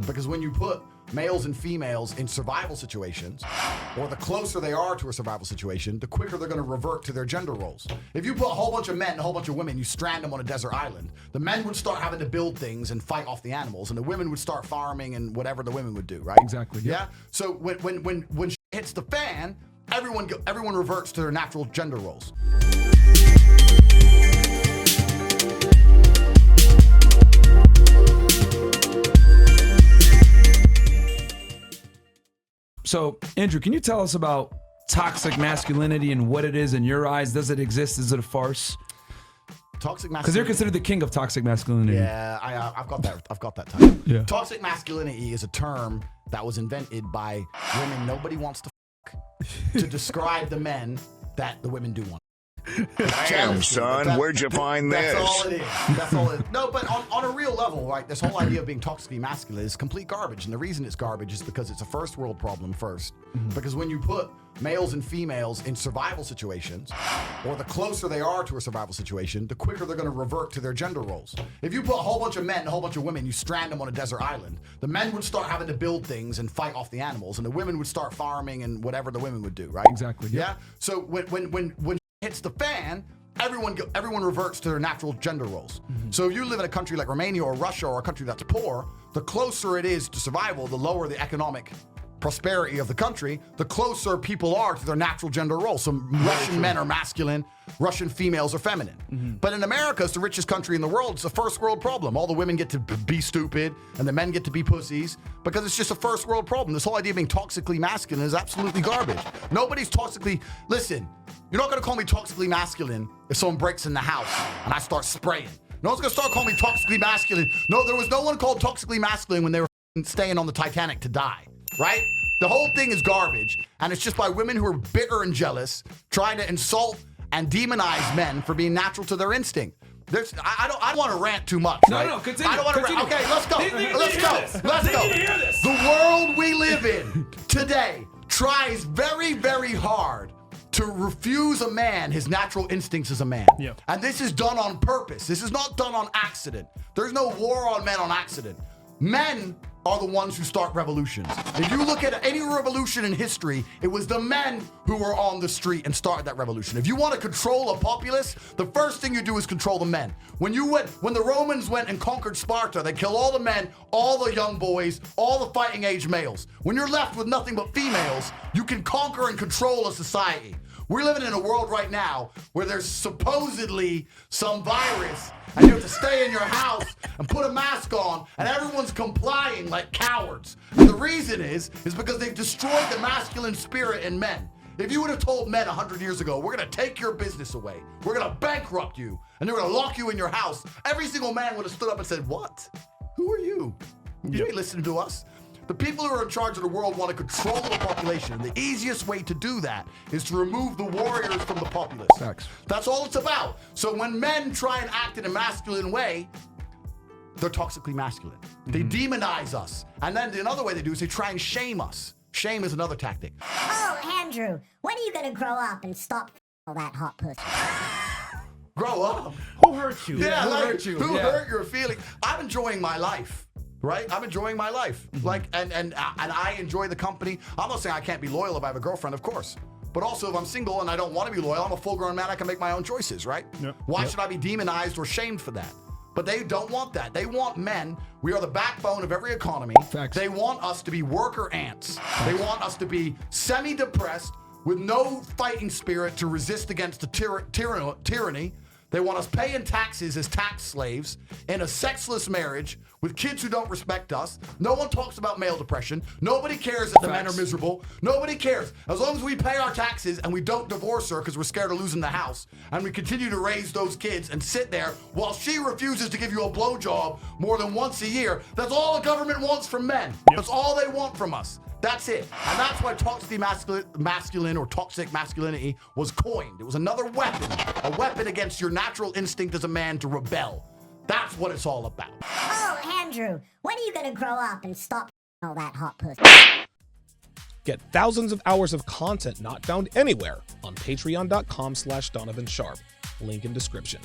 Because when you put males and females in survival situations, or the closer they are to a survival situation, the quicker they're going to revert to their gender roles. If you put a whole bunch of men and a whole bunch of women, you strand them on a desert island, the men would start having to build things and fight off the animals, and the women would start farming and whatever the women would do, right? Exactly. Yeah. So when shit hits the fan, everyone reverts to their natural gender roles. So, Andrew, can you tell us about toxic masculinity and what it is in your eyes? Does it exist? Is it a farce? Toxic masculinity. Because you're considered the king of toxic masculinity. Yeah, I've got that title. Yeah. Toxic masculinity is a term that was invented by women nobody wants to to describe the men that the women do want. Damn, son, where'd you find this? That's all it is. That's all it is. No, but on a real level, right, this whole idea of being toxically masculine is complete garbage. And the reason it's garbage is because it's a first world problem first. Because when you put males and females in survival situations, or the closer they are to a survival situation, the quicker they're going to revert to their gender roles. If you put a whole bunch of men and a whole bunch of women, you strand them on a desert island, the men would start having to build things and fight off the animals, and the women would start farming and whatever the women would do, right? Exactly. Yeah. So when hits the fan, everyone reverts to their natural gender roles. So if you live in a country like Romania or Russia or a country that's poor, the closer it is to survival, the lower the economic prosperity of the country, the closer people are to their natural gender roles. So Russian men are masculine, Russian females are feminine. But in America, it's the richest country in the world. It's a first world problem. All the women get to be stupid and the men get to be pussies because it's just a first world problem. This whole idea of being toxically masculine is absolutely garbage. Nobody's toxically, listen, you're not gonna call me toxically masculine if someone breaks in the house and I start spraying. No one's gonna start calling me toxically masculine. No, there was no one called toxically masculine when they were staying on the Titanic to die. Right? The whole thing is garbage, and it's just by women who are bitter and jealous, trying to insult and demonize men for being natural to their instinct. I don't want to rant too much. Right? No, continue. I don't want to rant. Okay, let's go. Let's go. The world we live in today tries very, very hard to refuse a man his natural instincts as a man. Yeah. And this is done on purpose. This is not done on accident. There's no war on men on accident. Men are the ones who start revolutions. If you look at any revolution in history, it was the men who were on the street and started that revolution. If you want to control a populace, the first thing you do is control the men. When the Romans went and conquered Sparta, they killed all the men, all the young boys, all the fighting age males. When you're left with nothing but females, you can conquer and control a society. We're living in a world right now where there's supposedly some virus and you have to stay in your house and put a mask on and everyone's complying like cowards. And the reason is because they've destroyed the masculine spirit in men. If you would have told men 100 years ago, we're gonna take your business away, we're gonna bankrupt you, and they're gonna lock you in your house, every single man would have stood up and said, what? Who are you? You ain't listening to us. The people who are in charge of the world want to control the population. And the easiest way to do that is to remove the warriors from the populace. Facts. That's all it's about. So when men try and act in a masculine way, they're toxically masculine. They demonize us. And then another way they do is they try and shame us. Shame is another tactic. Oh, Andrew, when are you gonna grow up and stop all that hot pussy? Grow up. Who hurt you? Yeah, who like, hurt you? Who Yeah. hurt your feelings? I'm enjoying my life. Right? I'm enjoying my life. Like, and I enjoy the company. I'm not saying I can't be loyal if I have a girlfriend, of course. But also, if I'm single and I don't want to be loyal, I'm a full-grown man. I can make my own choices, right? Yep. Why should I be demonized or shamed for that? But they don't want that. They want men. We are the backbone of every economy. Facts. They want us to be worker ants. They want us to be semi-depressed with no fighting spirit to resist against the tyranny. They want us paying taxes as tax slaves in a sexless marriage with kids who don't respect us. No one talks about male depression. Nobody cares that the men are miserable. Nobody cares. As long as we pay our taxes and we don't divorce her because we're scared of losing the house, and we continue to raise those kids and sit there while she refuses to give you a blowjob more than once a year, that's all the government wants from men. That's all they want from us. That's it. And that's why toxic masculine or toxic masculinity was coined. It was another weapon, a weapon against your natural instinct as a man to rebel. That's what it's all about. Oh, Andrew, when are you gonna grow up and stop all that hot pussy? Get thousands of hours of content not found anywhere on patreon.com/Donovan Sharp. Link in description.